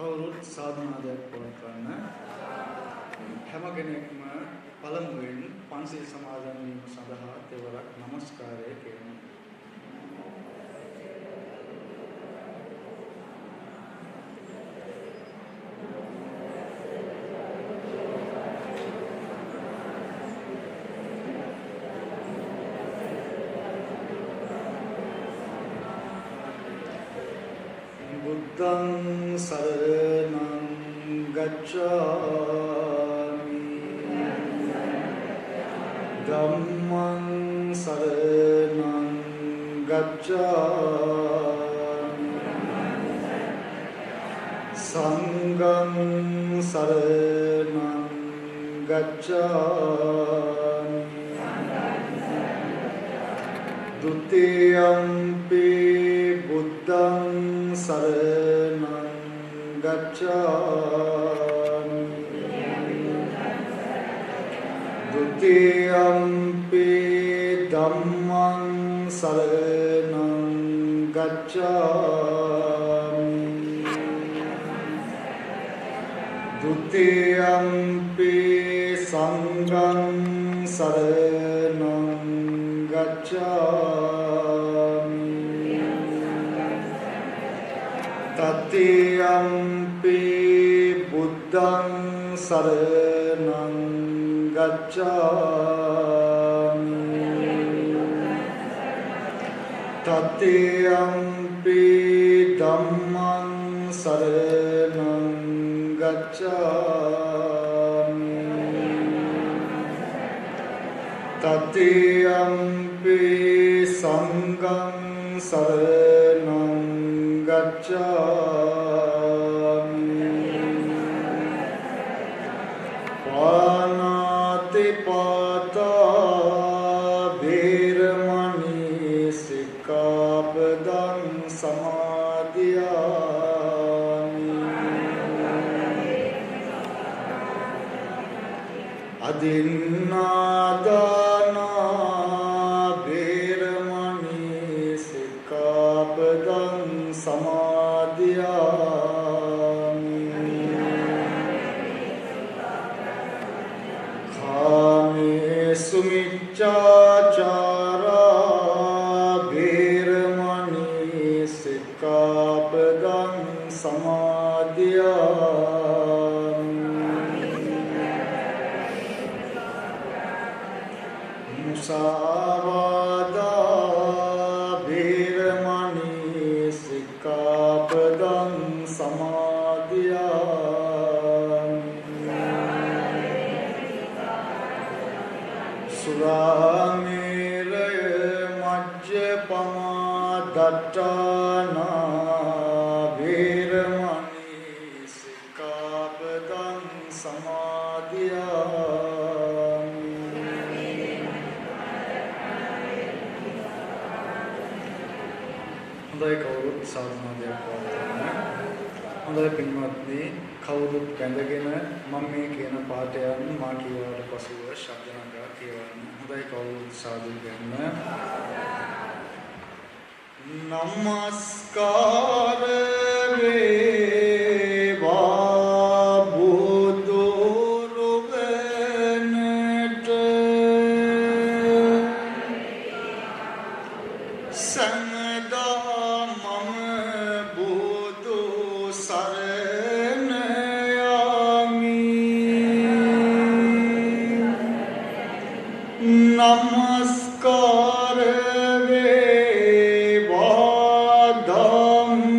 කවුරුත් සාධනාදයක් පවත්වන්න හැම කෙනෙක්ම පළමුවෙන් පන්සිල් සමාදන් වීම සඳහා තෙවරක් নমස්කාරය කරමු. Buddhaṃ saranam gacchāmi Dhammaṃ saranam gacchāmi Saṅgham saranam gacchāmi Dutiyampi Buddhaṃ saranam gacchāmi Dutiyampi Dhammaṃ saranam gacchāmi Dutiyampi Saṅgham saranam gacchāmi Tatiyampi Buddhaṃ saranam gacchāmi Tatiyampi Dhammaṃ saranam gacchāmi Tatiyampi Saṅgham saranam gacchāmi Pāṇātipātā vīramani sikkāpadaṃ samādhiyāmi Adinādānā vīramani sikkāpadaṃ samādhiyāmi Kāmesu miccācārā vīramani sikkāpadaṃ samādhiyāmi Musāvādā vīramani sikkāpadaṃ samādhiyāmi Surāmeraya majjapamā daṭṭānā vīramani sikkāpadaṃ samādhiyāmi හොඳයි කවුරුත් සාධනාදයක් පවත්වන්න. හොඳයි පින්වත්නි කවුරුත් බැඳගෙන මම මේ කියන පාඨයන් මා කියවාට පසුව ශබ්ද නගා කියවන්න. හොඳයි කවුරුත් සාදු ගන්න. නමස්කාර වේවා බුදුරුවනට සමදා මම බුදු සරණ යමි නමස්කාර වේවා ධම්රුවනට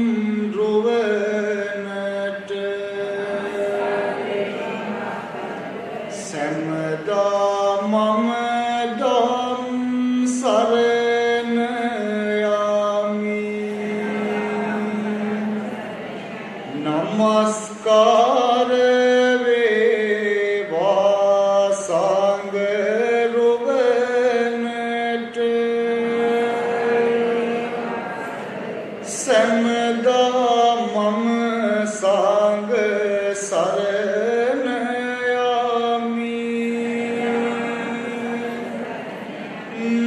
සමදා මම ධම් සරණ Namaskar veva Sangruvanat Samda mam sang saranayami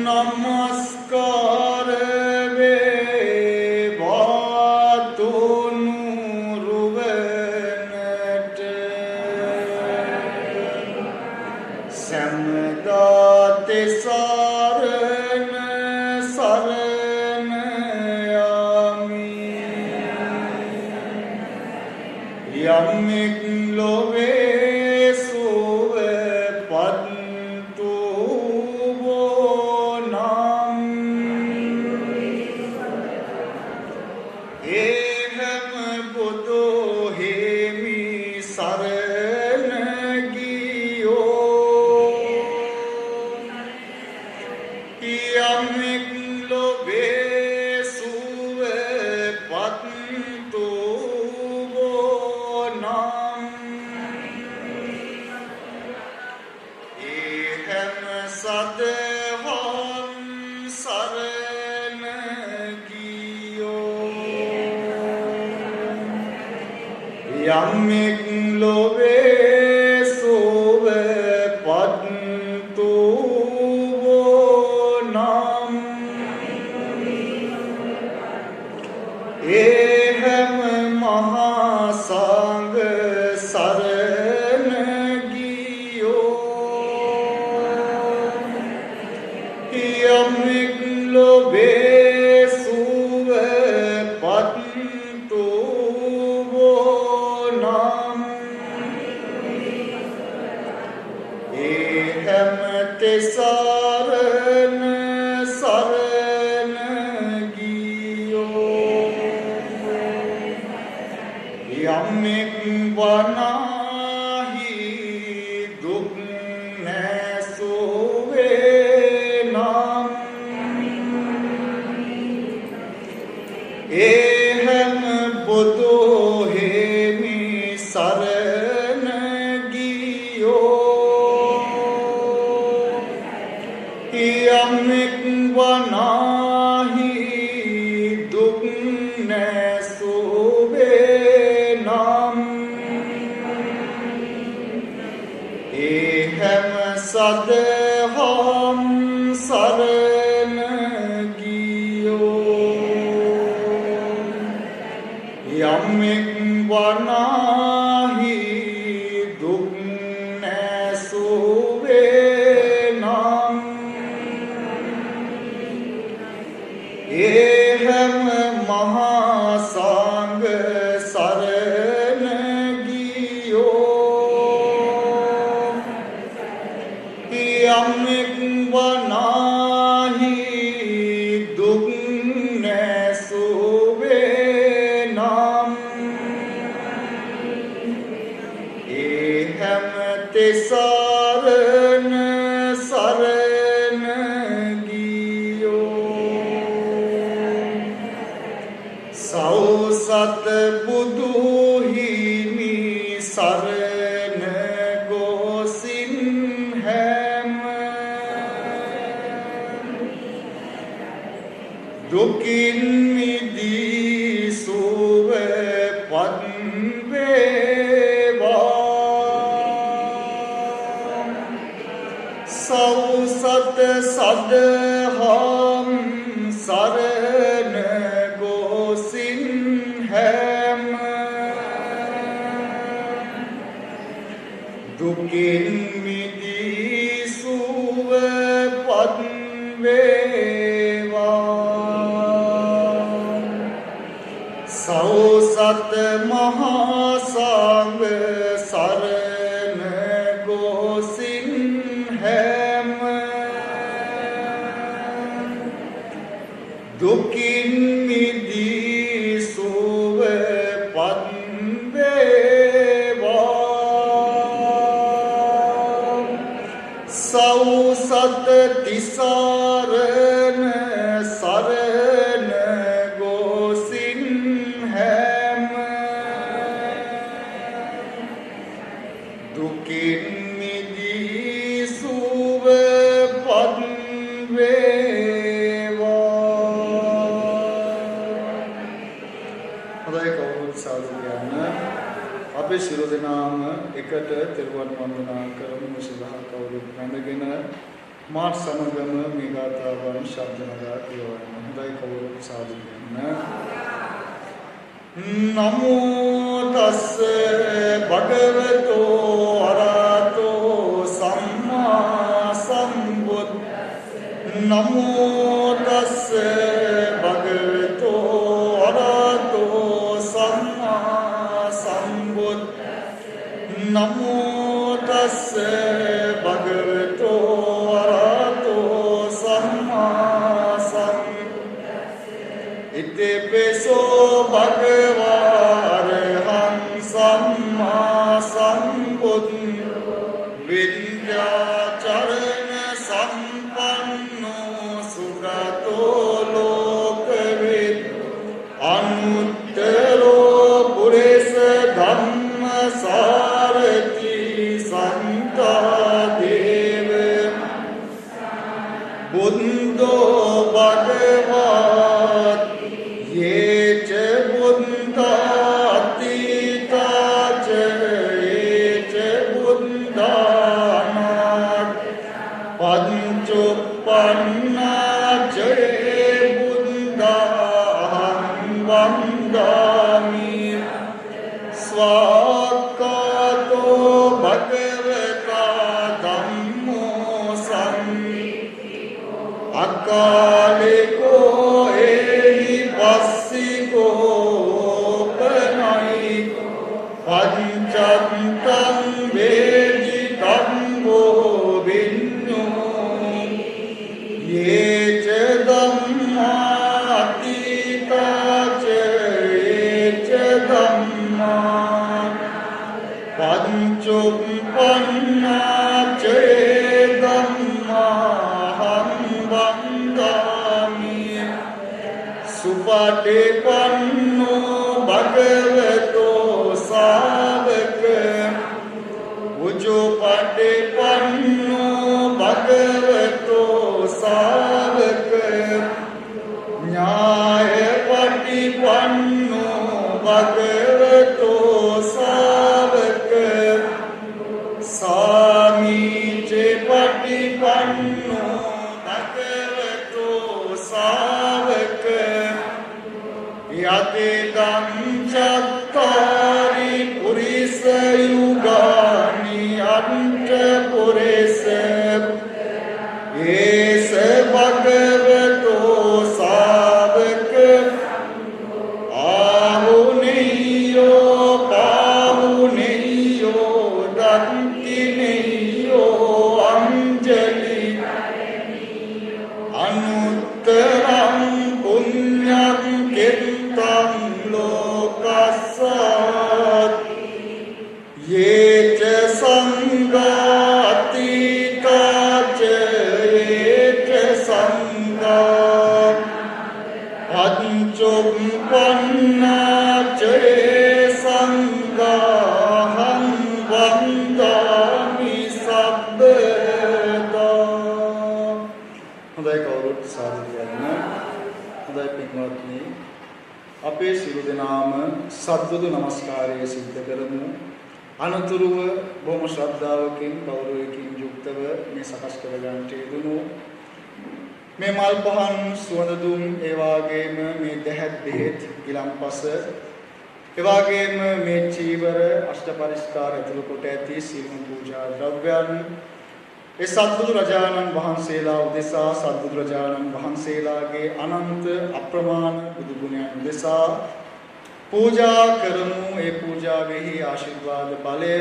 Namaskar veva Tunu යම්ෙක් ලොවේ සුව පත්තු වෝනම් ඒහම බුදු හිමි සරණ ගියෝ යම්ෙක් ලොවේ සුව පත්තු සදහම් සරණ ගියෝ යම්ෙක් ලොවේ සුව පත්තු වෝනම් ඒහම මහා සංඝ සරණ යම්ෙක් ලොවේ සුව පත්තු වෝනම් ඒහම තෙසරණ සරණ ගියෝ යම්ෙක් වනාහි දුක් නැසුවේ ඒහම බුදු හිමි සරණ ගියෝ යම්ෙක් වනාහි දුක් නැසුවේ නම් ඒහම සදහම් සරණ යම්ෙක් වනාහි දුක් නැසුවේ නම් ඒහම මහා සංඝ සරණ ගියෝ යම්ෙක් වනාහි දුක් නැසුවේ නම් ඒහම තෙසරණ සරණ ගියෝ සෞසත බුදු හිමි සරණ ගොසින් හැම දුකින් මිදී සුව පත් වේවා සෞසත සදහම් සරණ ගොසින් හැම දුකින් මිදී සුව පත් වේවා සෞසත මහා සංඝ සරණ ගොසින් හැම දුකින් මිදී සුව පත් වේවා සෞසත තිසරණ සරණ ගොසින් හැම දුකින් මිදී සුව පත් වේවා හොඳයි කවුරුත් සාදු කියන්න අපි සියලු දෙනාම එකට තෙරුවන් වන්දනා කරමු සදා කවුරුත් නැඳගෙන මාත් සමගම මේ ගාථාවන් ශබ්ද නගා කියවන්න හොඳයි කවුරුත් සාදු කියන්න නමෝ තස්ස භගවතෝ අරහතෝ සම්මා සම්බුද්දස්ස නමෝ තස්ස භගවතෝ අරහතෝ සම්මා සම්බුද්දස්ස නමෝ තස්ස භගවතෝ අරහතෝ සම්මා සම්බුද්දස්ස ඉතිපිසෝ භගවා අරහං සම්මා සම්බුද්ධෝ විද්‍යාචරණ සම්පන්නෝ සුගතෝ ලෝකවිදු අනුත්තරෝ පුරිස ධම්ම සාරති සන්තා දේව බුද්ධෝ භගවති යේච බුද්ධාති තාච යේච බුද්ධානාත් පංචුප්පන්නාචේ බුද්ධාහං වන්දාමි ස්වාක්ඛාතෝ භගවතා ධම්මෝ සම්මිතිකෝ අකාලිකෝ එහි පස්සිකෝ පනයිකෝ පංචත්තං වේදි ධම්මෝ විඤ්ඤෝ යේච ධම්මා අතීතාච යේච ධම්මා පංචුප්පන්නාචේ ධම්මාහං වන්දාමි සුපටිපන්නෝ භගවතෝ සාවක උජුපටිපන්නෝ භගවතෝ සාවක ඥායපටිපන්නෝ භගවතෝ සාවක සාමීචේ පටිපන්නෝ භගවතෝ සාවක යතිදං චත්තාරි පුරිස යුගානි අන්ත පුරිස ඒස භගවතෝ සාවක ආහුනියෝ පාහුනියෝ දන්තිනියෝ අංජලි අනුත්තරං පුඤ්ඤං කිත්තං ලෝකස්සාති යේච සංඝාති තාච යේච සංඝා පංචුප්පන්නාචේ සංඝාහං වන්දාමි සබ්බදා. හොඳයි කවුරුත් සාදු කියන්න. හොඳයි පින්වත්නි, අපේ සියලු දෙනාම සත්බුදු නමස්කාරය සිද්ධ කරමු. අනතුරුව බොහොම ශ්‍රද්ධාවකින් ගෞරවයෙන් යුක්තව මේ සකස් කර ගන්නට යෙදුණු මේ මල් පහන් සුවඳ දුම් ඒ වගේම මේ දැහැත් බෙහෙත් ගිලම්පස ඒ වගේම මේ චීවර අෂ්ට පරිස්කාර ඇතුළු කොට ඇති සියලුම පූජා ද්‍රව්‍යයන් ඒ සත්බුදු රජාණන් වහන්සේලා උදෙසා සත්බුදු රජාණන් වහන්සේලාගේ අනන්ත අප්‍රමාණ බුදු ගුණයන් උදෙසා පූජා කරමු. ඒ පූජාවෙහි ආශිර්වාද බලය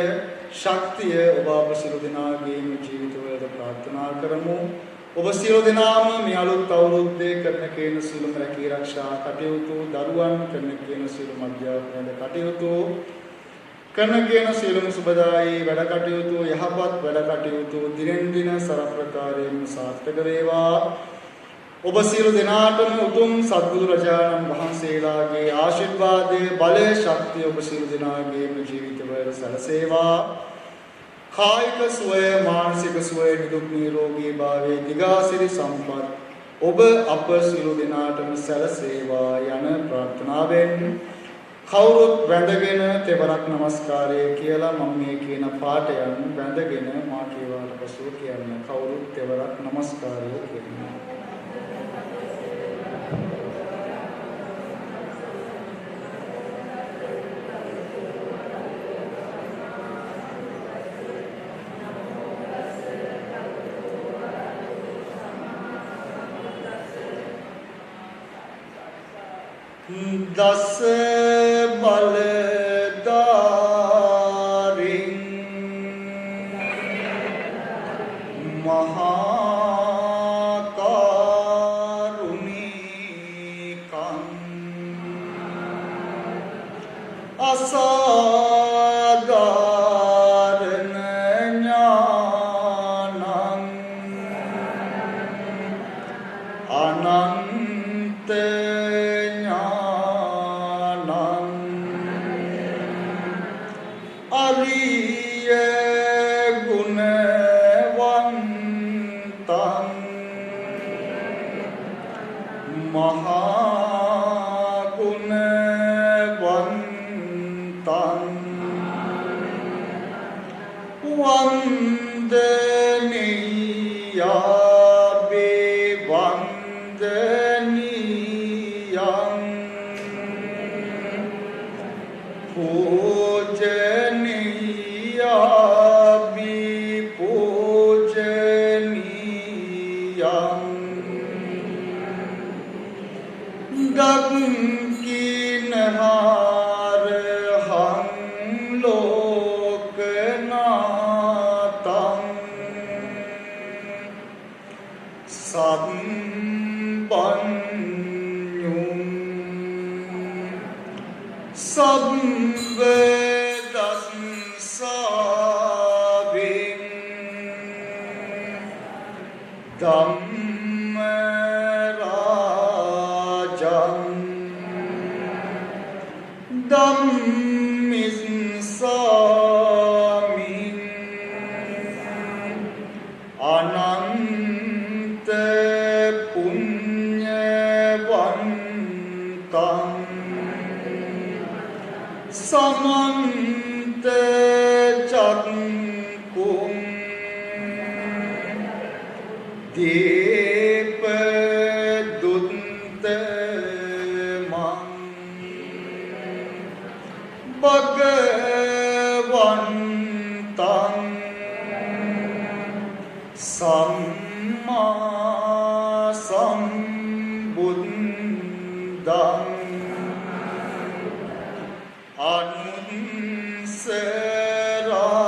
ශක්තිය ඔබ අප සියලු දෙනාගේම ජීවිතවලට ප්‍රාර්ථනා කරමු. ඔබ සියලු දෙනාම මේ අලුත් අවුරුද්දේ කරන කේන සියලුම රැකී ආරක්ෂා කටයුතු, දරුවන් කරන කේන සියලුම අධ්‍යාපන කටයුතු, කරන කේන සියලුම සුබදායී වැඩ කටයුතු, යහපත් වැඩ කටයුතු දිනෙන් දින සරප්‍රකාරයෙන් සාර්ථක වේවා. ඔබ සියලු දෙනාටම උතුම් සත්බුදු රජාණන් වහන්සේලාගේ ආශිර්වාදයේ බලය ශක්තිය ඔබ සියලු දෙනාගේම ජීවිතවල සැලසේවා. කායික සුවය, මානසික සුවය, නිදුක් නිරෝගී භාවයේ දිගාසිරි සම්පත් ඔබ අප සියලු දෙනාටම සැලසේවා යන ප්‍රාර්ථනාවෙන් කවුරුත් වැඳගෙන තෙවරක් নমස්කාරය කියලා මම මේ කියන පාඨයන් වැඳගෙන මා කියවාට පසුව කියන්න. කවුරුත් තෙවරක් নমස්කාරය කියන්න. දස බලදාරින් අසාධාරණ ඥානං අනන්ත ඥානං අරිය ගුණවන්තං මහා ගුණවන්තං වන්දනීයාබේ වන්දනීයං පූජනීයාබේ පූජනීයං ගක්කිනහාරහං ලෝකනාතං සම්බන්්‍යුම් සම්බදස්සාවෙන් ධම්මරාජං ධම්මිස්සාමින් අනන්ත පුඤ්ඤවන්තං සමන්ත චක්කුම් දීප දුත්ත මං භගවන්තං සම්මා සම්බුද්ධං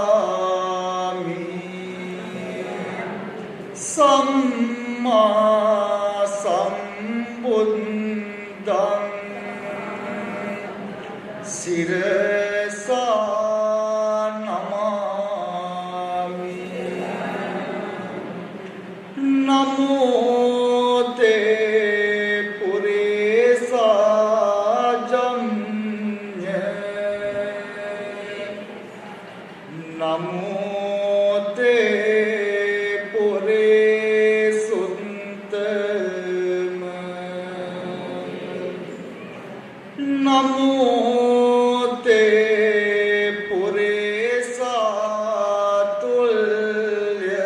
අනුස්සරාමි සම්මා සම්බුද්ධං සිරසා නමාමි නමෝ තේ පුරේසාජඤ්ඤ නමෝ තේ පුරේසුත්තම නමෝ තේ පුරේසාතුල්ය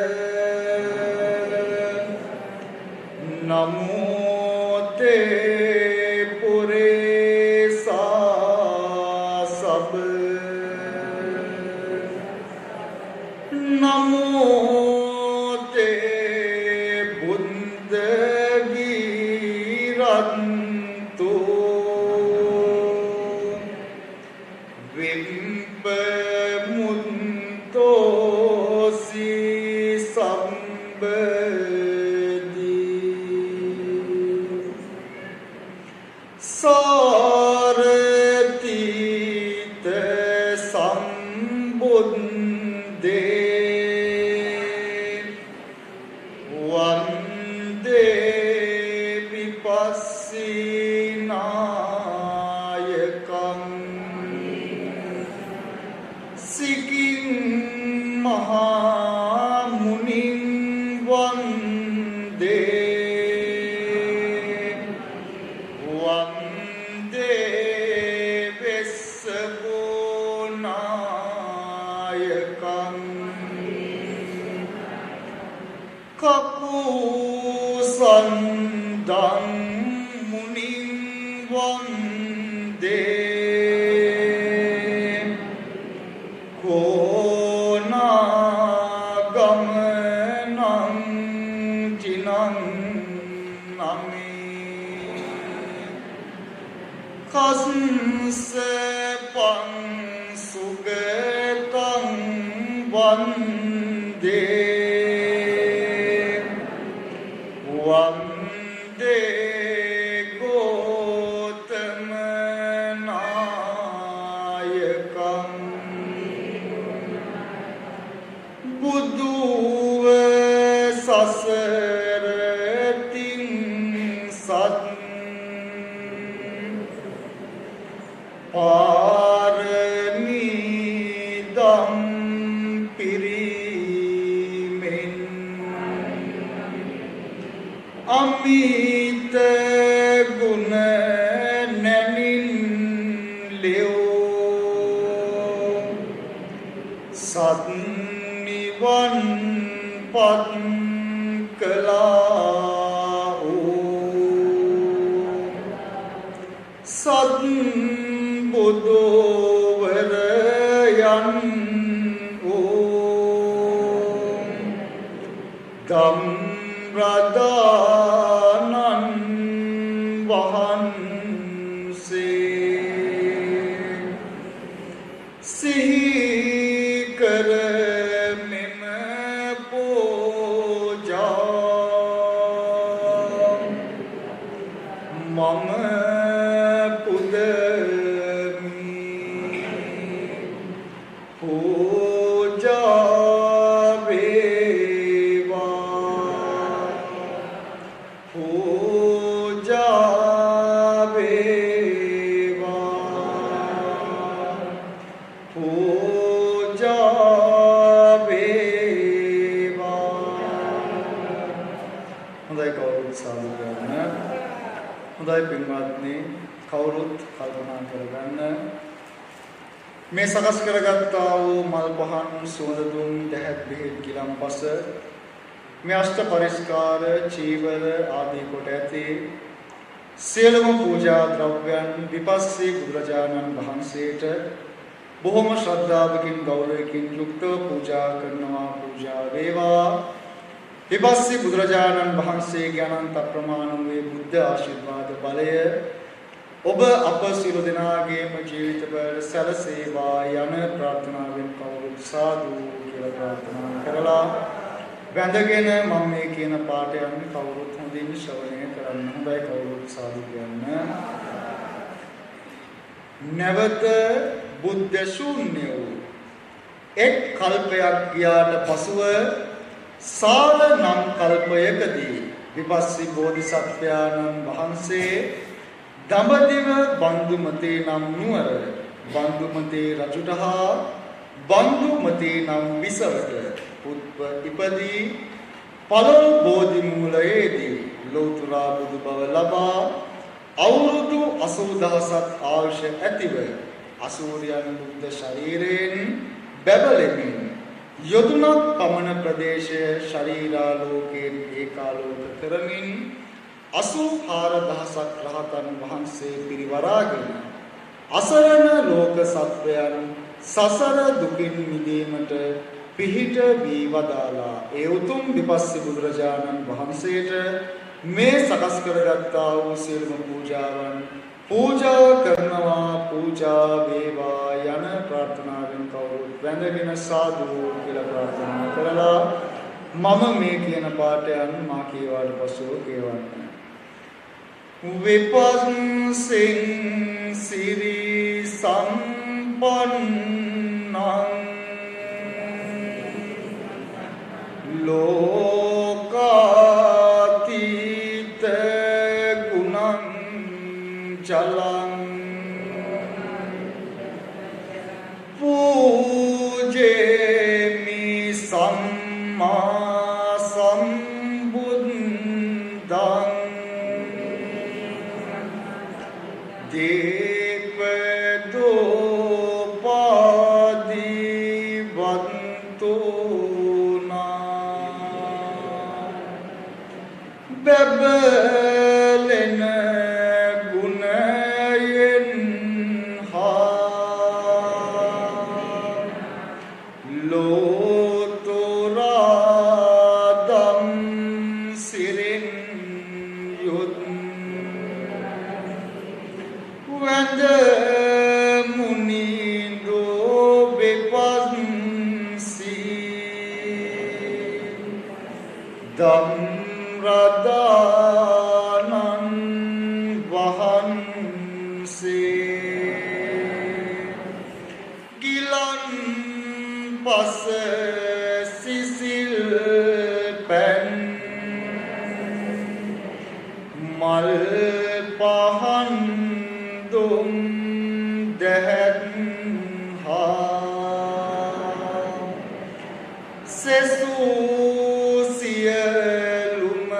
නමෝ තේ පුරේසා සබ්බ නමෝ තේ බුද්ධ ගිරන්තු විම්බ මුත්තෝසි සම්බදී සාරතීත සම්බුද්දේ වන්දේ විපස්සීනායකං සිකින් මහා මුනිං වන්දේ වන්දේ වෙස්සගුණායකං කපුසන්දං මුනිං වන්දේ කෝනාගමනං චිනං නමේ කස්සපං සුගතං වන්දේ වන්දේ ගෝතම නායක අමිත ගුණ නැමින් ලෙව් සත් නිවන් පත් කළා වූ සත් බුදුවර යන් වූ ධම් රදානන් වහන්සේ සිහි කර මෙම පූජා මම පුදමි පූජා වේවා පූජා වේවා පූජා වේවා හොඳයි කවුරුත් සාදු කරන්න හොඳයි පින්වත්නි කවුරුත් කල්පනා කරගන්න මේ සකස් කරගත්තා වූ මල් පහන් සුවඳ දුම් දැහැත් බෙහෙත් ගිලම්පස මේ අෂ්ට පරිස්කාර චීවර ආදී කොට ඇති සියලුම පූජා ද්‍රව්‍යයන් විපස්සී බුදුරජාණන් වහන්සේට බොහොම ශ්‍රද්ධාවකින් ගෞරවයෙන් යුක්තව පූජා කරනවා පූජා වේවා විපස්සී බුදුරජාණන් වහන්සේගේ අනන්ත ප්‍රමාණ වේ බුද්ධ ආශිර්වාද බලය ඔබ අප සියලු දෙනාගේම ජීවිතවල සැලසේවා යන ප්‍රාර්ථනාවෙන් කවුරුත් සාදු කියලා ප්‍රාර්ථනා කරලා වැඳගෙන මම මේ කියන පාඩයන් කවුරුත් හොඳින් ශ්‍රවණය කරන්න හොඳයි කවුරුත් සාදු කියන්න නැවත බුද්ධ ශූන්‍ය වූ එක් කල්පයක් ගියාට පසුව සාල නම් කල්පයකදී විපස්සී බෝධිසත්වයාණන් වහන්සේ දඹදිව බන්දුමතේ නම් නුවර බන්දුමතේ රජුට හා බන්දුමතේ නම් විසවට පුත්ව ඉපදී පළල් බෝධි මූලයේදී ලෞතර බුදු බව ලබා අවුරුදු 80000ක් ආයුෂ ඇතිව අසූරියන් බුද්ධ ශරීරයෙන් බැබලෙමින් යොදුනක් පමණ ප්‍රදේශය ශරීරාලෝකයෙන් ඒකාලෝක කරමින් 84000ක් රහතන් වහන්සේ පිරිවරාගෙන අසරණ ලෝක සත්වයන් සසර දුකින් මිදීමට පිහිට වී වදාලා ඒ උතුම් විපස්සී බුදුරජාණන් වහන්සේට මේ සකස් කරගත්තා වූ සියලුම පූජාවන් පූජා කරනවා පූජා වේවා යන ප්‍රාර්ථනාවෙන් කවුරුත් වැඳගෙන සාදු කියලා ප්‍රාර්ථනා කරලා මම මේ කියන පාඩයන් මා කියවාට පසුව කියවන්න විපස්සෙන් සිරි සම්පන්නං ලෝකාතීත ගුණං චලං පූජේමි සම්මා සම්බුද්ධං බැබලෙන ගුණයෙන් හා ලෝතුරාදම් සිරින් යුත් වැඳ මුනිදෝ විපස්සී ධම් රදානන් වහන්සේ ගිලන් පස සිසිල් පැන් මල් පහන් දුම් දැහැත් හා සෙසු සියලුම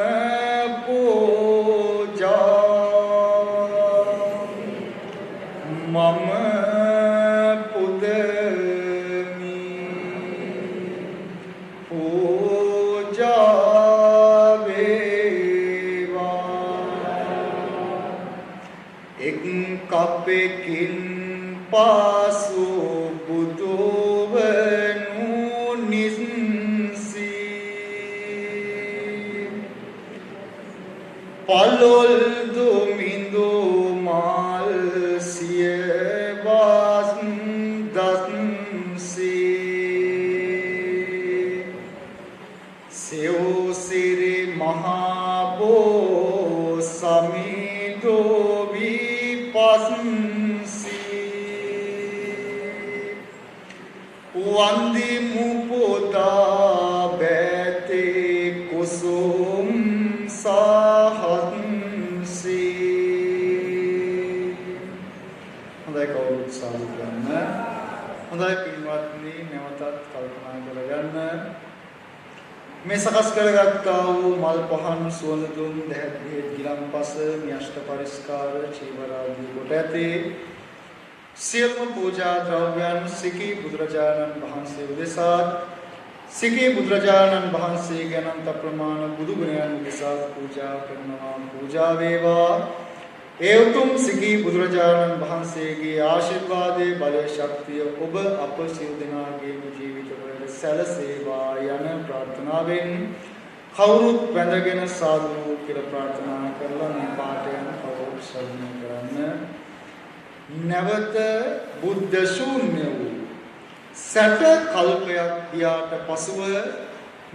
පෝ කප්පෙකින් පාසු බුදුවනු නිසි පලොල් දුමිඳු මල් සියවස් දස්සේ සෙව් සිරි මහබෝ සමිදෝ විපස්සී වන්දි මුපොතා බෑතේ කුසුම් සහත්සී හොඳයි කවුරුත් සාදු ගන්න හොඳයි පින්වත්නි නැවතත් කල්පනා කරගන්න මේ සකස් කරගත්තා වූ මල් පහන් සුවඳ දුම් දැහැත් බෙහෙත් ගිලන්පස න්‍යෂ්ඨ පරිස්කාර චීවරාදී කොට ඇති සියලුම පූජා ද්‍රව්‍යයන් සිකී බුදුරජාණන් වහන්සේ උදෙසා සිකී බුදුරජාණන් වහන්සේගේ අනන්ත ප්‍රමාණ බුදු ගුණයන් උදෙසා පූජා කරනවා පූජා වේවා ඒ උතුම් සිකී බුදුරජාණන් වහන්සේගේ ආශිර්වාදයේ බලය ශක්තිය ඔබ අප සියලු දෙනාගේම ජීවිතවලට සැලසේවා යන ප්‍රාර්ථනාවෙන් කවුරුත් වැඳගෙන සාදු කියලා ප්‍රාර්ථනා කරලා මේ පාඨයන් කවුරුත් ශ්‍රවණය කරන්න නැවත බුද්ධ ශූන්‍ය වූ සත කල්පයක් ගියාට පසුව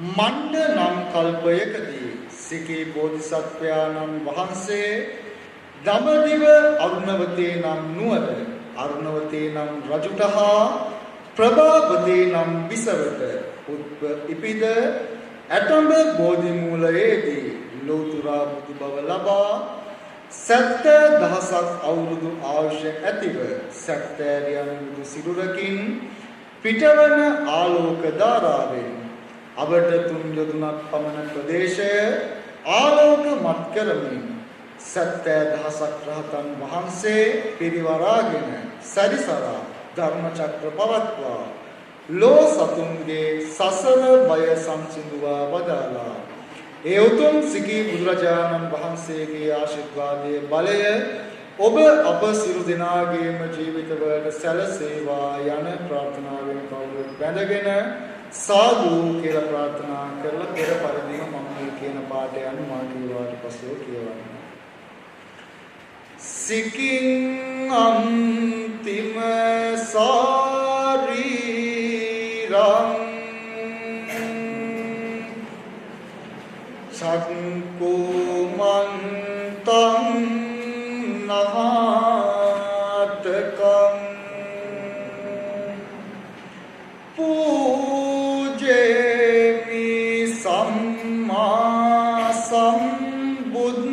මණ්ඩ නම් කල්පයකදී සිකී බෝධිසත්වයාණන් වහන්සේ දඹදිව අරුණවතේ නම් නුවර අරුණවතේ නම් රජුට හා ප්‍රභාවතේ නම් විසවට උත්ප ඉපිද ඇතඹ බෝධි මූලයේදී ලෝතුරා බුදු බව ලබා 70000ක් අවුරුදු ආයුෂ ඇතිව සැක්තෑරියන් බුදු සිරුරකින් පිටවන ආලෝක ධාරාවෙන් අබට තුන් යොදුනක් පමණ ප්‍රදේශය ආලෝකමත් කරමින් 70000ක් රහතන් වහන්සේ පිරිවරාගෙන සරිසරා ධර්ම චක්‍ර පවත්වා ලෝ සතුන්ගේ සසර බය සංසිඳුවා වදාලා ඒ උතුම් සිකී බුදුරජාණන් වහන්සේගේ ආශිර්වාදයේ බලය ඔබ අප සියලු දෙනාගේම ජීවිතවලට සැලසේවා යන ප්‍රාර්ථනාවෙන් කවුරුත් බැඳගෙන සාදු කියලා ප්‍රාර්ථනා කරලා පෙර පරිදිම මම මේ කියන පාඩයන් මා කියවාට පසුව කියවන්න. සිකින් අන්තිම සාරීරං චක්කුමන්තං නහාතකං පූජේමි සම්මා සම්බුද්ධං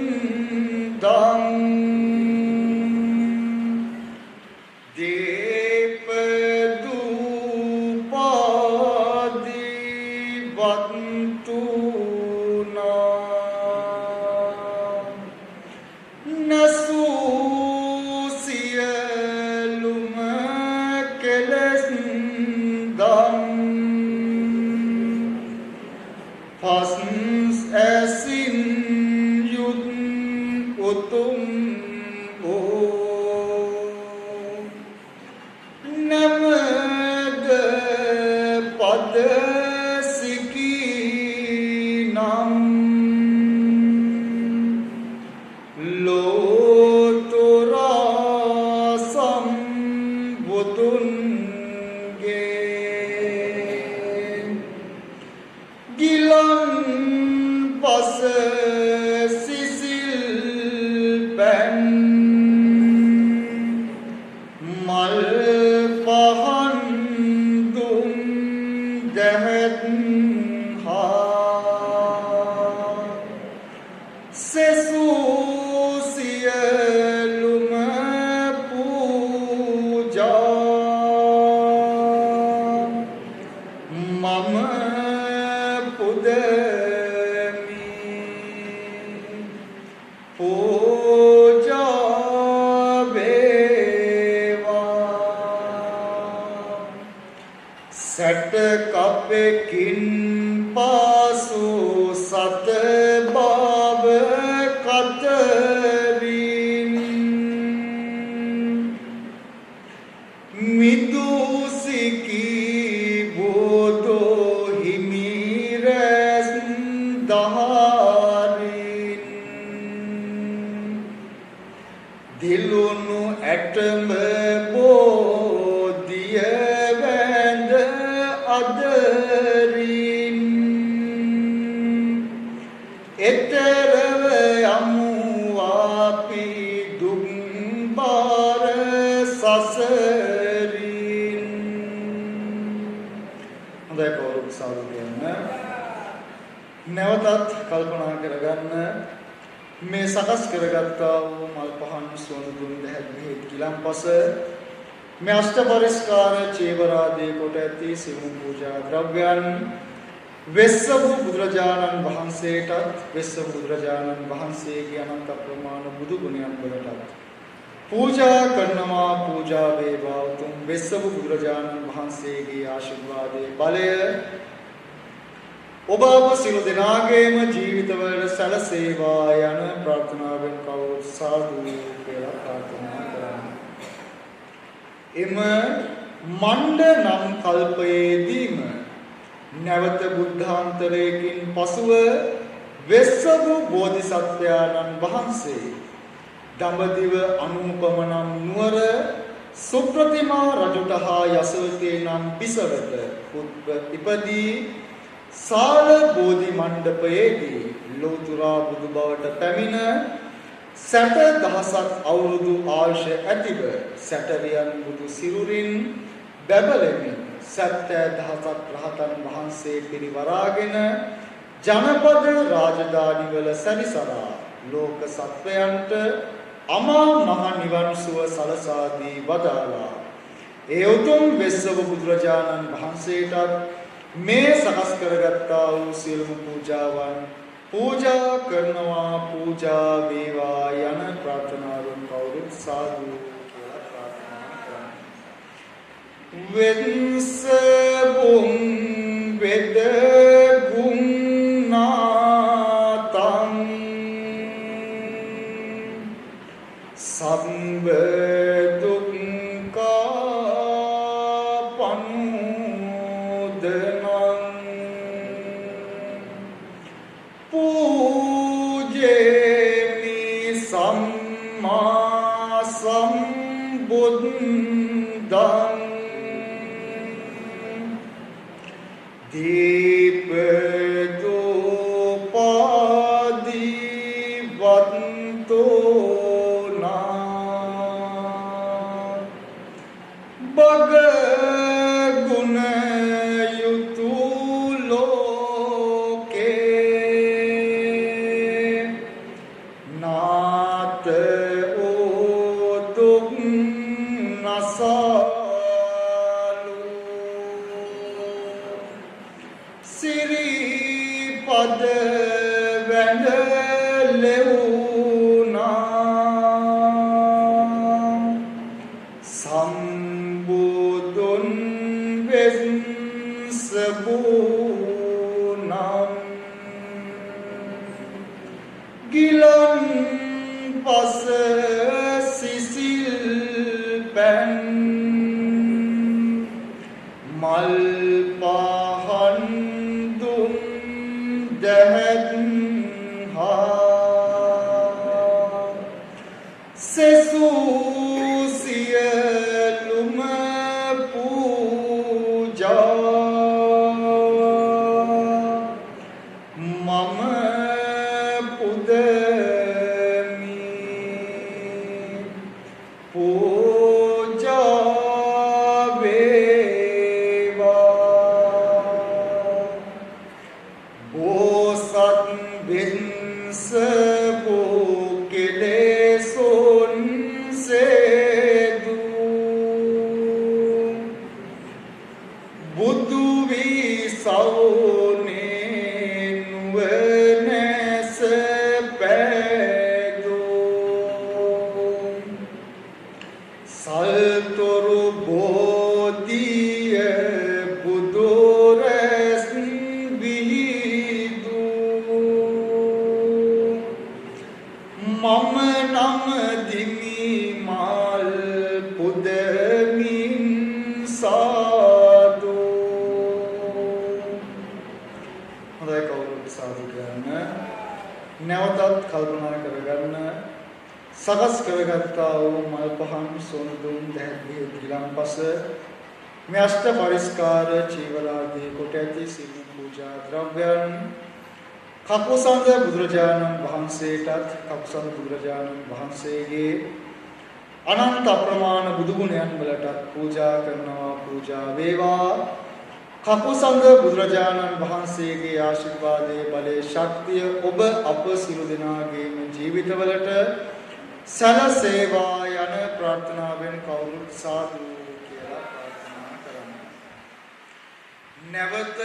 සිකි බෝධෝ හිමිරැස් දහරින් දිලුණු ඇටම බෝධිය වැඳ අදරින් එතරව යමු අපි දුක් බාර සසරින්. හොඳයි කවුරුත් සාදු කියන්න. නැවතත් කල්පනා කරගන්න මේ සකස් කරගත්තා වූ මල් පහන් සොඳ දුන් දැහැත් මෙහෙත් ගිලන්පස මේ අෂ්ට පරිස්කාර චේවරාදී කොට ඇති සිව් පූජා ද්‍රව්‍යයන් වෙස්සව බුදුරජාණන් වහන්සේටත් වෙස්සව බුදුරජාණන් වහන්සේගේ අනන්ත ප්‍රමාණ බුදු ගුණයන් වලටත් පූජා කරනවා. පූජා වේවා උතුම් වෙස්සව බුදුරජාණන් වහන්සේගේ ආශිර්වාදයේ බලය ඔබ සියලු දෙනාගේම ජීවිතවල සැලසේවා යන ප්‍රාර්ථනාවෙන් කවුරුත් සාදු කියලා ප්‍රාර්ථනා කරමු. එම මණ්ඩ නම් කල්පයේදීම නැවත බුද්ධාන්තරයකින් පසුව වෙස්සව බෝධිසත්වයාණන් වහන්සේ දඹදිව අනුපම නම් නුවර සුප්‍රතිමා රජුට හා යසෝතේ නම් පිසවට පුත්ව ඉපදී සාල බෝධි මණ්ඩපයේදී ලෝතුරා බුදු බවට පැමිණ 60,000ක් අවුරුදු ආයුෂ ඇතිව සැටවියන් බුදු සිරුරින් බැබලෙමින් 70,000ක් රහතන් වහන්සේ පිරිවරාගෙන ජනපද රාජධානිවල සැරිසරා ලෝක සත්වයන්ට අමා මහ නිවන් සුව සලසා දී වදාලා. ඒ උතුම් වෙස්සව බුදුරජාණන් වහන්සේටත් මේ සකස් කරගත්තා වූ සියලුම පූජාවන් පූජා කරනවා. පූජා වේවා යන ප්‍රාර්ථනාවෙන් කවුරුත් සාදු කියලා ප්‍රාර්ථනා කරනවා. වෙස්සවුම් වෙද ගුණාතං සම්බ මම නම් දිමි මල් පුදමින් සා සකස් කරගත්තා වූ මල් පහන් සොනදුම් දැහැත් ගිලන්පස මේ අෂ්ට පරිස්කාර චීවරාදී කොට ඇති සිල් පූජා ද්‍රව්‍යයන් කකුසඳ බුදුරජාණන් වහන්සේටත් කකුසඳ බුදුරජාණන් වහන්සේගේ අනන්ත අප්‍රමාණ බුදු ගුණයන් වලටත් පූජා කරනවා පූජා වේවා කකුසඳ බුදුරජාණන් වහන්සේගේ ආශිර්වාදයේ බලයේ ශක්තිය ඔබ අප සියලු දෙනාගේම ජීවිතවලට සැලසේවා යන ප්‍රාර්ථනාවෙන් කවුරුත් සාදු කියලා ප්‍රාර්ථනා කරමු. නැවත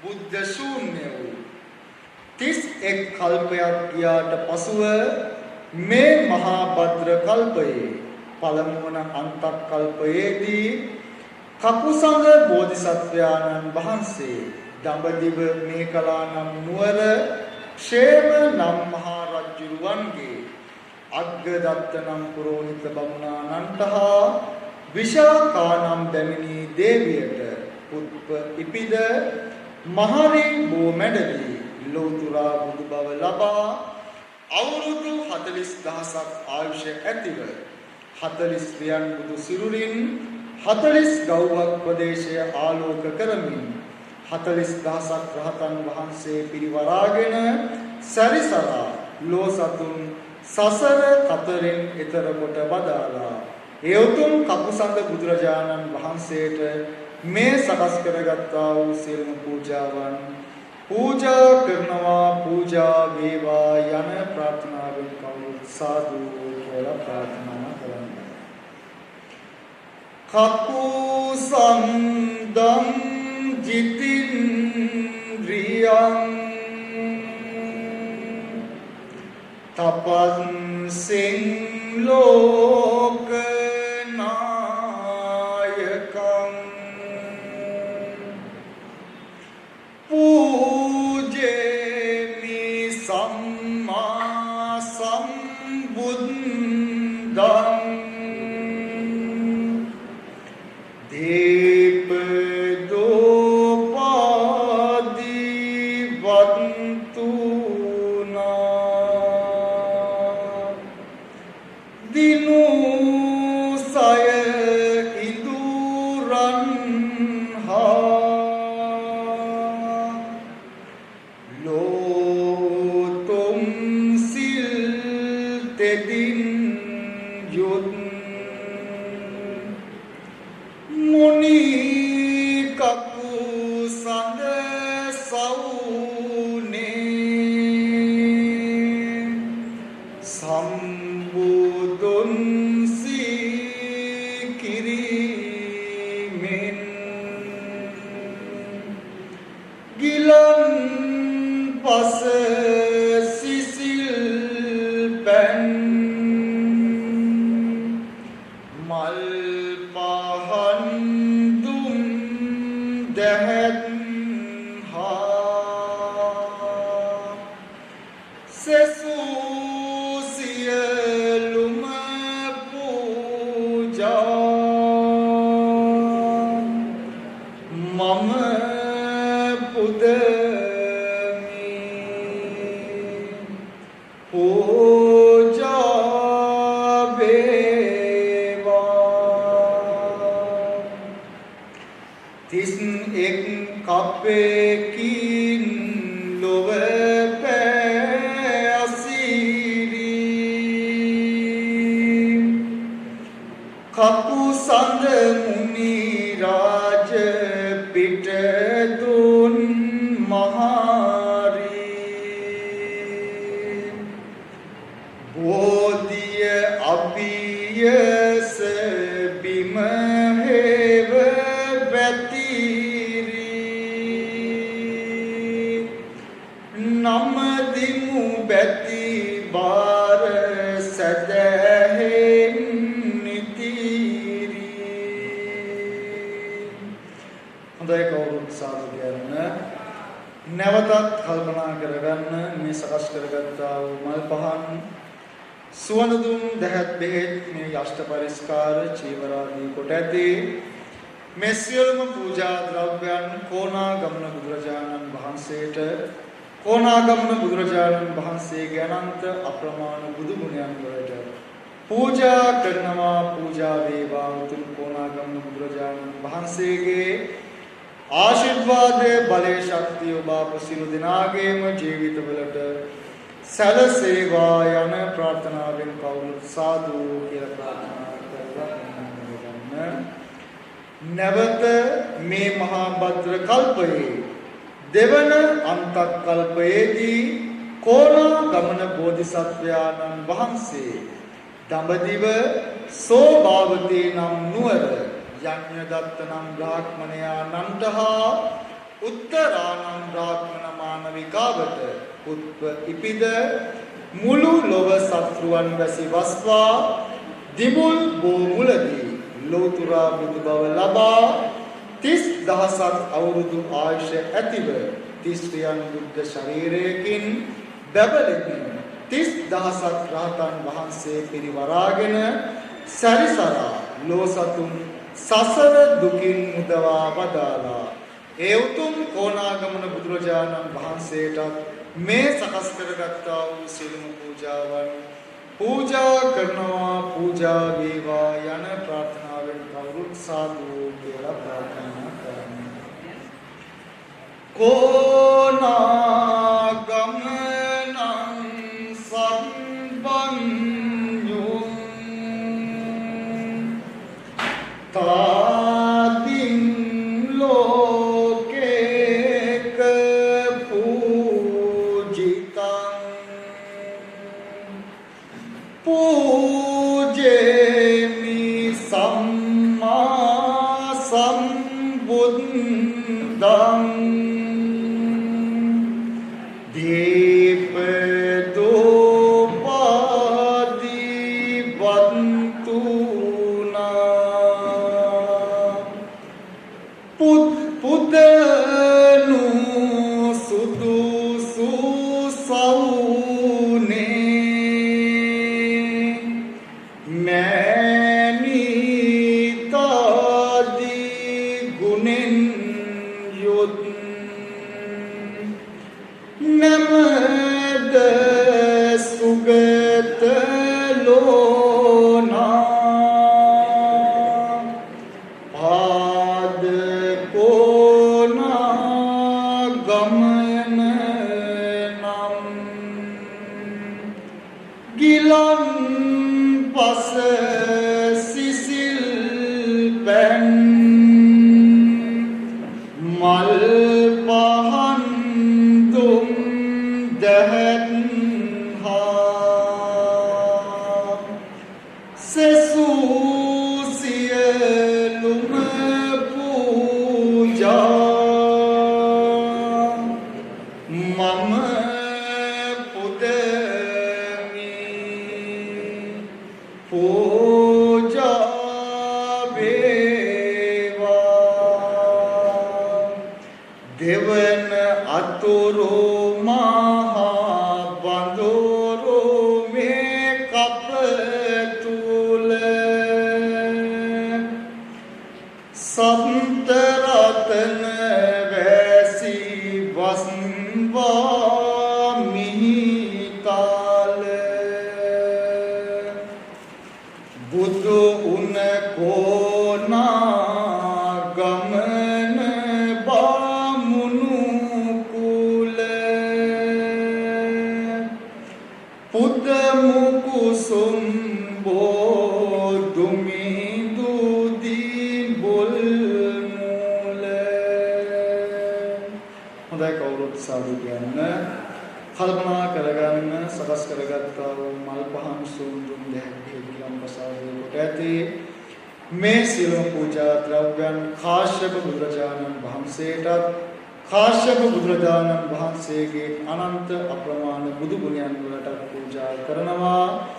බුද්ධ ශූන්‍ය වූ 31 කල්පයක් ගියාට පසුව මේ මහා භද්‍ර කල්පයේ පළමු වන අන්තක් කල්පයේදී කකුසඳ බෝධිසත්වයාණන් වහන්සේ දඹදිව මේකලා නම් නුවර ക്ഷേම නම් මහා රජුරුවන්ගේ අග්ගදත්ත නම් පුරෝහිත බමුණාණන්ට හා විශාඛා නම් බැමිණී දේවියට උත්ප ඉපිද මහරි බෝමැඩලි ලෝතුරා බුදු බව ලබා අවුරුදු 40000ක් ආයුෂ ඇතිව 40 ක්‍රියන් බුදු සිරුරින් 40 ගෞවක් ප්‍රදේශය ආලෝක කරමින් 40000ක් රහතන් වහන්සේ පිරිවරාගෙන සරිසරා ලෝසතුන් සසර කතරෙන් එතර කොට බදාලා ඒ උතුම් කකුසඳ බුදුරජාණන් වහන්සේට මේ සකස් කරගත්තා වූ සියලුම පූජාවන් පූජා කරනවා පූජා වේවා යන ප්‍රාර්ථනාවෙන් කවුරුත් සාදු කියලා ප්‍රාර්ථනා කරනවා. කකුසඳං ජිතින් රියං තපස්සෙන් ලෝක නායකං පූජේමි සම්මා සම්බුද්ධං දීපදෝපාදී වන්තු දිනු සය ඉදුරන් හා ලෝතුම් සිල් තෙදින් යොත් මුනි කකුසඳ සවුනේ සම්බුදුන් සිකිරිමෙන් ගිලන් පස සිසිල් පැන් මල් පහන් දුම් දැහැත් හා සෙසූ සියලුම පූජා මම පුදමි පූජා වේවා 31 කප්පේකින් ලොව කකුසඳ මුනි රාජ පිට දුන් මහරි බෝධිය අභියස බිම හේව වැතිරි නම දිමු බැති බාර සදහෙන් හොඳයි කවුරුත් සාදු කියන නැවතත් කල්පනා කරගන්න මේ සකස් කරගත්තා වූ මල් පහන් සුවඳ දුම් දැහැත් බෙහෙත් මේ අෂ්ට පරිස්කාර චීවරාදී කොට ඇති මේ සියලුම පූජා ද්‍රව්‍යයන් කොණාගමන බුදුරජාණන් වහන්සේට කොණාගමන බුදුරජාණන් වහන්සේගේ අනන්ත අප්‍රමාණ බුදු ගුණයන් වලට පූජා කරනවා. පූජා වේවා උතුම් කොණාගමන බුදුරජාණන් වහන්සේගේ ආශිර්වාදයේ බලේ ශක්තිය ඔබ අප සියලු දෙනාගේම ජීවිතවලට සැලසේවා යන ප්‍රාර්ථනාවෙන් කවුරුත් සාදු කියලා ප්‍රාර්ථනා කරගන්න. නැවත මේ මහා භද්‍ර කල්පයේ දෙවන අන්තක් කල්පයේදී කොණාගමන බෝධිසත්වයාණන් වහන්සේ දඹදිව සෝභාවතී නම් නුවර යඥදත්ත නම් බ්‍රාහ්මණයාණන්ට හා උත්තරානම් බ්‍රාහ්මණ මානවිකාවට උත්ප ඉපිද මුළු ලොව සත්‍රුවන් වැසි වස්වා දිමුල් බෝමුලදී ලෝතුරා බුදු බව ලබා 30,000ක් අවුරුදු ආයුෂ ඇතිව 30 බුද්ධ ශරීරයකින් බබලෙමින් 30,000ක් රහතන් වහන්සේ පිරිවරාගෙන සැරිසරා ලෝසතුන් සසර දුකින් මුදවා වදාලා ඒ උතුම් කොණාගමන බුදුරජාණන් වහන්සේට මේ සකස් කරගත්තා වූ සියලුම පූජාවන් පූජා කරනවා. පූජා වේවා යන ප්‍රාර්ථනාවෙන් කවුරුත් සාදු කියලා ප්‍රාර්ථනා කරන්න. කොණාගමනං සම්බන්යුං තාදින් ලෝකේක පූජිතං පූජේමි සම්මා සම්බුද්ධං දීපදෝපාදී වන්තුනා පුදනු සුදුසු සෞනේ මෑණිතාදී ගුණෙන් යොත් නමද සුගත ලෝනා පාද කොණාගමන නම් ගිලන් පස සිසිල් පැන් මල් පහන් දුම් දැහැත් හා සෙසූ සියලුම පූජා මම පුදමි. පූජා වේවා දෙවන අතුරු මහා බඳුරු මේ කප තුල සන්ත රතන වැසි වස්වා මිහිතාල බුදු උන කොණාගමන බාමුණු කුල පුදමු කුසුම් බෝදුමි දුදී බොල් මූල. හොඳයි කවුරුත් සාදු කියන්න. කල්පනා කරගන්න සකස් කරගත්තා වූ මල් පහන් සුන්දුම් දැක්කේ ගිලම් ප්‍රසාදයේ කොට ඇති මේ සියලුම පූජා ද්‍රව්‍යයන් කාශ්‍යප බුදුරජාණන් වහන්සේටත් කාශ්‍යප බුදුරජාණන් වහන්සේගේ අනන්ත අප්‍රමාණ බුදු ගුණයන් වලට පූජා කරනවා.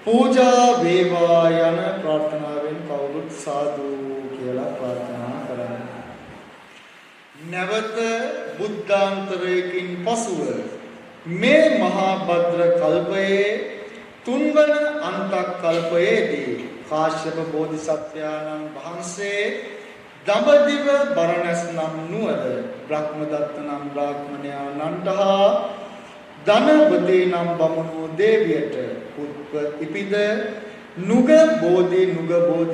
පූජා වේවා යන ප්‍රාර්ථනාවෙන් කවුරුත් සාදු කියලා ප්‍රාර්ථනා කරන්න. නැවත බුද්ධාන්තරයකින් පසුව මේ මහා භද්‍ර කල්පයේ තුන්වන අන්තක් කල්පයේදී කාශ්‍යප බෝධිසත්වයාණන් වහන්සේ දඹදිව බරණැස් නම් නුවර බ්‍රහ්මදත්ත නම් බ්‍රාහ්මණයාණන්ට හා ධනවතී නම් බමුණු දේවියට පුත්ප ඉපිද නුග බෝධි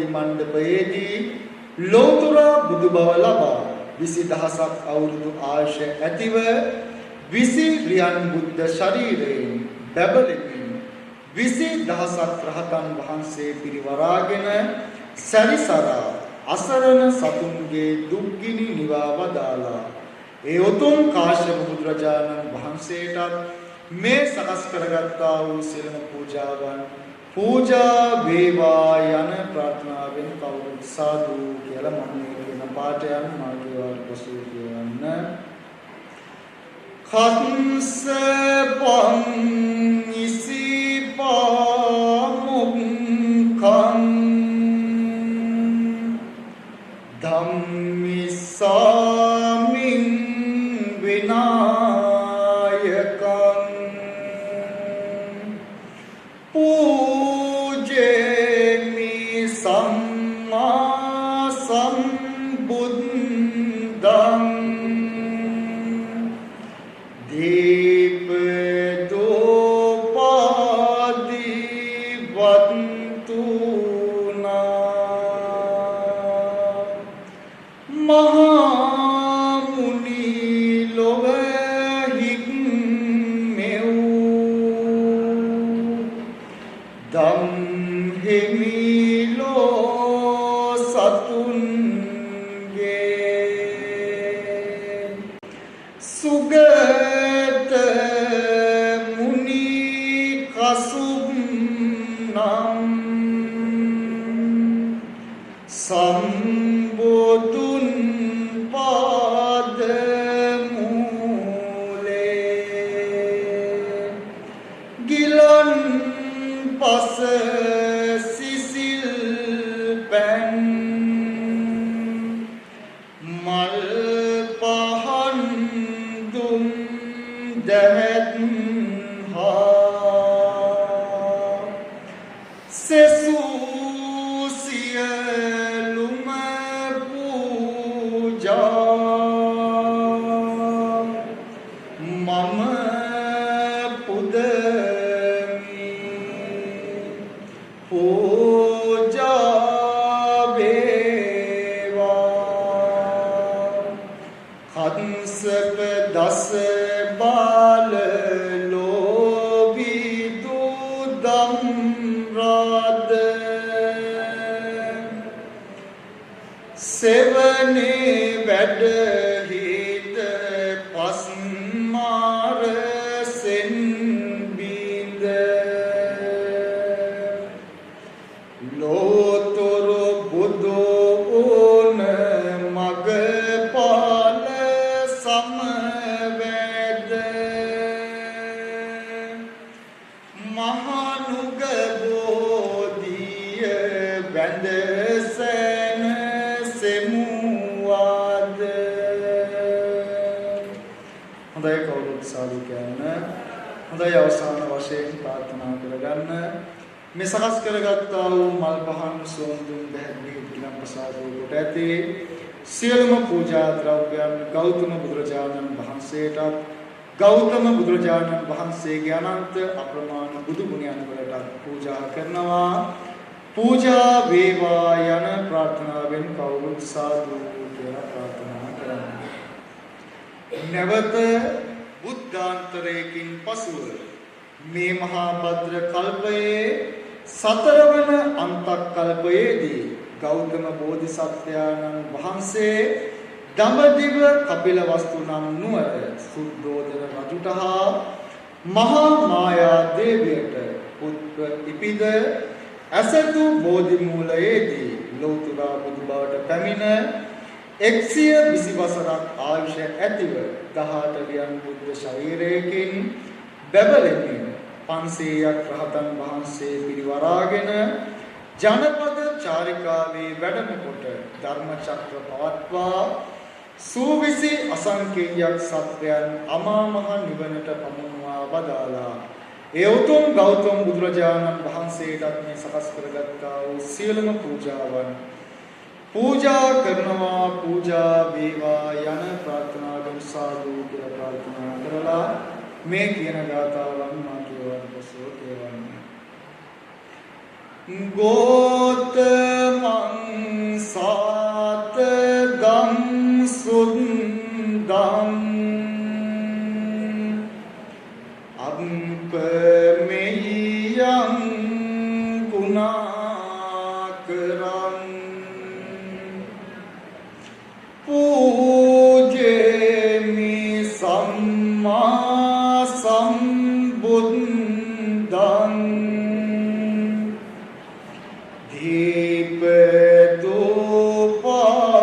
මණ්ඩපයේදී ලෝතර බුදු බව ලබා 20000ක් අවුරුදු ආයුෂ ඇතිව 20 රියන් බුද්ධ ශරීරයෙන් බැබලෙමින් 20000ක් රහතන් වහන්සේ පිරිවරාගෙන සරිසරා අසරණ සතුන්ගේ දුක්ගිනි නිවා වදාලා ඒ උතුම් කාශ්‍යප බුදුරජාණන් වහන්සේටත් මේ සකස් කරගත්තා වූ සියලුම පූජාවන් පූජා වේවා යන ප්‍රාර්ථනාවෙන් කවුරුත් සාදු කියලා මම කියන පාඨයන් මාගේ වාට පසු කියවන්න. කංස පං ඉසිපාමුඛං ධම්මිසාමින් විනායකං පූජේමි සම්මා සම්බුද්ධං මේ සකස් කරගත්තා වූ මල් පහන් සෝඳුන් බැහැගිලි පිළම් ප්‍රසාදෝ කොට ඇති සියලුම පූජා ද්‍රව්‍යයන් ගෞතම බුදුරජාණන් වහන්සේටත් ගෞතම බුදුරජාණන් වහන්සේගේ අනන්ත අප්‍රමාණ බුදු ගුණයන් වලට පූජා කරනවා. පූජා වේවා යන ප්‍රාර්ථනාවෙන් කවුරුත් සාදු කියලා ප්‍රාර්ථනා කරනවා. නැවත බුද්ධාන්තරයකින් පසුව මේ මහා භද්‍ර කල්පයේ සතරවන අන්තක් කල්පයේදී ගෞතම බෝධිසත්වයාණන් වහන්සේ දඹදිව කපිලවස්තු නම් නුවර සුද්ධෝදන රජුට හා මහා මායා දේවියට පුත්‍ර ඉපිද අසතු බෝධි මූලයේදී ලෞතර බුදු බවට පැමිණ 120 වසරක් ආයුෂ ඇතිව 18 වියන් බුද්ධ ශරීරයකින් බැබලෙමින් 500ක් රහතන් වහන්සේ පිරිවරාගෙන ජනපද චාරිකාවේ වැඩම කොට ධර්ම චක්‍ර පවත්වා සූවිසි අසංකේයයක් සත්‍යයන් අමා මහ නිවනට පමුණවා වදාලා ඒ උතුම් ගෞතම බුදුරජාණන් වහන්සේටත් මේ සකස් කරගත්තා වූ සියලුම පූජාවන් පූජා කරනවා පූජා වේවා යන ප්‍රාර්ථනාවෙන් සාදු කියලා ප්‍රාර්ථනා කරලා මේ කියන ගාථාවන් මා කියවන පසුව කියවන්න. ගෝතමං සාත ගම් සුන්දම් අම්පමෙයං ගුණාකරං පූජේමි සම්මා සම්බුද්ධං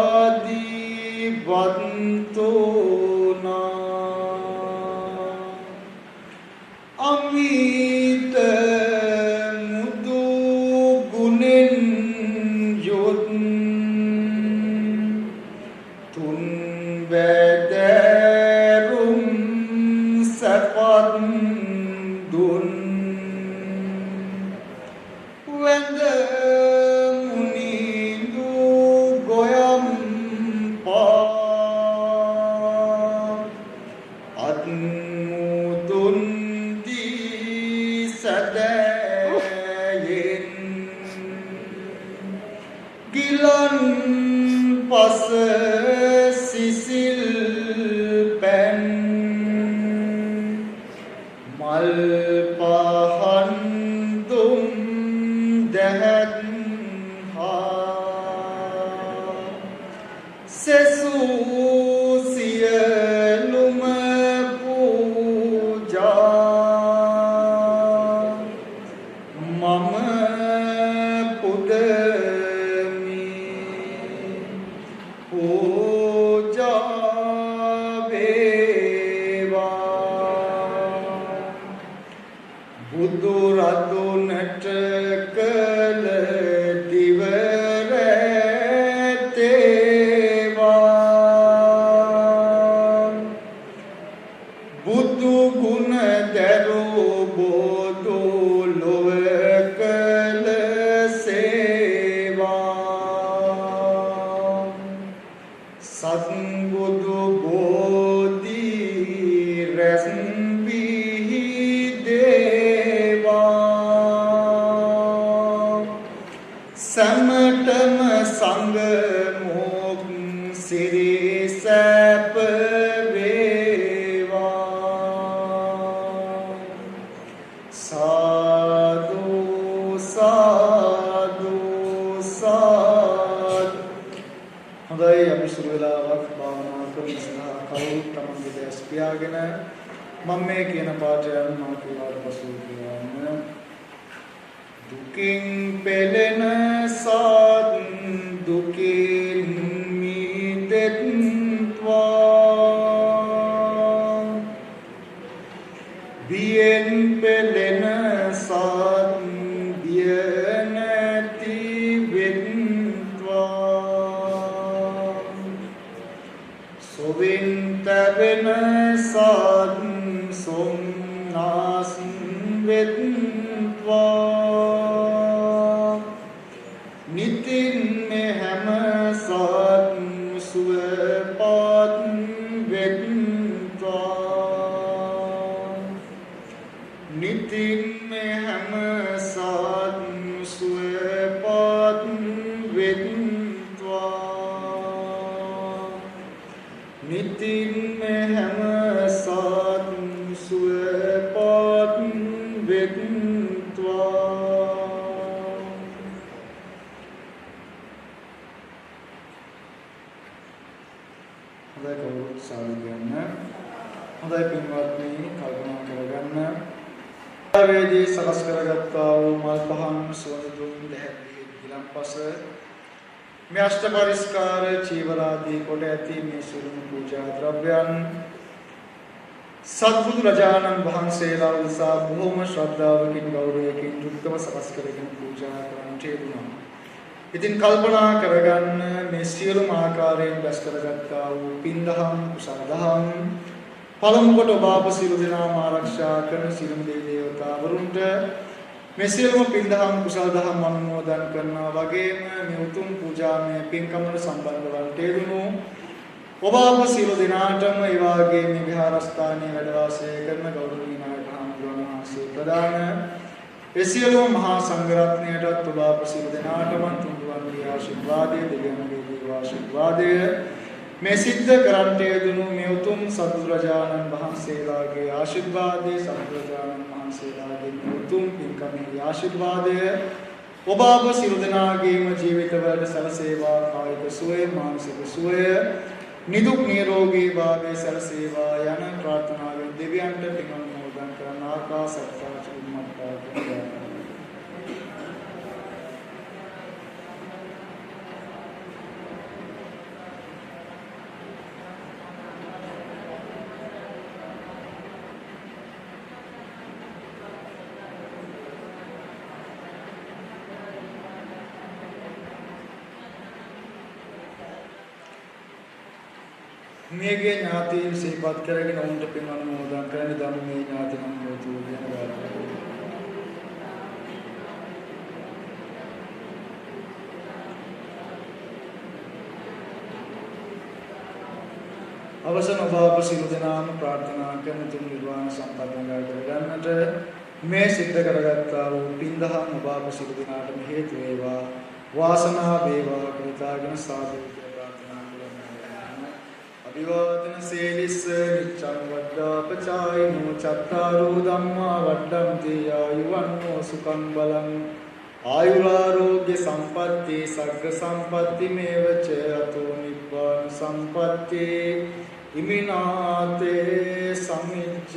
දීපදෝපාදී වන්තෝනා අමිත මුදු ගුණෙන් යොත් තුන් වැදරුම් සපත් දුන් වැඳ මුනිඳු ගොයම් පා අත් මුදුන් දී සදයෙන් ගිලන් පස සිසිල් පැන් මල් පහන් දුම් දැහත් හා සෙසූ සියලුම පූජා මම පුදමි පූජා වේවා බුදු රදුනට කළ දිවරතේවා බුදු ගුණ දරෝ බෝධු ලොව කළ සේවා සත්බුදු බෝධි රැස් වී දේවා සමටම සංඝ මොක් සිරි සැප වේවා සාදු සාදු සාදු. හොඳයි අපි සුළු වෙලාවක් භාවනා කරමු. සඳහා කවුරුත් තමන්ගේ දැස් පියාගෙන මම මේ කියන පාඩයන් මම කියලාට පසු කියවන්න. දුකින් පෙළෙන සත් දුකින් මිදෙත්වා බියෙන් පෙළෙන සත් බිය නැති වෙත්වා සොවින් තැවෙන සත් සොම්නාස් වෙත්වා නිතින් මේ හැම සත් සුවපත් වෙත්වා නිතින් මේ හැම සත් සුවපත් වෙත්වා නිතින් මේ හැම සත් සුවපත් වෙත්වා. හොඳයි කවුරුත් සාදු කියන්න. හොඳයි පින්වත්නි කල්පනා කරගන්න. ආවේදී සකස් කරගත්තා වූ මල් පහන් සුවඳ දුම් දැහැපි ගිලන්පස මේ අෂ්ට පරිස්කාර චීවරාදී කොට ඇති මේ සියලුම පූජා ද්‍රව්‍යයන් සත්බුදු රජාණන් වහන්සේලා උදෙසා බොහොම ශ්‍රද්ධාවකින් ගෞරවයෙන් යුක්තව සකස් කරගෙන පූජා කරන්නට යෙදුණා. ඉතින් කල්පනා කරගන්න මේ සියලුම ආකාරයෙන් දැස් කරගත්තා වූ පින්දහම් කුසලදහම් පළමු කොට ඔබ අප සියලු දෙනාම ආරක්ෂා කරන සියලුම දෙවි දේවතාවරුන්ට මේ සියලුම පින්දහම් කුසල දහම් අනුමෝදන් කරනවා වගේම මේ උතුම් පූජාමය පින්කමට සම්බන්ධ වන්ට යෙදුණු ඔබ අප සියලු දෙනාටම ඒ වාගේ මේ විහාරස්ථානයේ වැඩ වාසය කරන ගෞරවනීය නායක හාමුදුරුවෝ වහන්සේ ප්‍රදාන ඒ සියලුම මහා සංඝරත්නයටත් ඔබ අප සියලු දෙනාටම තුන්වන්ගේ ආශිර්වාදය දෙවියන්ගේ ආශිර්වාදය මේ සිද්ධ කරන්ට යෙදුණු මේ උතුම් සතුරජාණන් වහන්සේලාගේ ආශිර්වාදය සතුරජාණන් වහන්සේලාගේ උතුම් පින්කමේ ආශිර්වාදය ඔබ අප සියලු දෙනාගේම ජීවිතවලට සැලසේවා කායික සුවය මානසික සුවය නිදුක් නිරෝගී භාවය සැලසේවා යන ප්‍රාර්ථනාවෙන් දෙවියන්ට පින් අනුමෝදන් කරන ආකාසත්තා චුම්මත්තා මේගේ ඥාතීන් සිහිපත් කරගෙන උන්ට පින් අනුමෝදන් කරන ධම්මේ ඥාතිනම් හේතු වෙන ගාථා. අවසන ඔබ සියලු දෙනාම ප්‍රාර්ථනා කරන තුන් නිර්වාණ සම්පත් ළඟා කරගන්නට මේ සිද්ධ කරගත්තා වූ පින්දහම් ඔබ සියලු දෙනාටම හේතු වේවා වාසනාව වේවා කෘතාගෙන සාදු අභිවාදන සීලිස්ස නිච්ඡං වද්දාපචායිනෝ චත්තාරෝ ධම්මා වඩ්ඩන්ති ආයුවන්නෝ සුඛං බලං ආයුරාෝග්‍ය සම්පatti සග්ග සම්පatti මේවච අතෝ නිබ්බාන සම්පatti ඉමිනාතේ සමිච්ඡ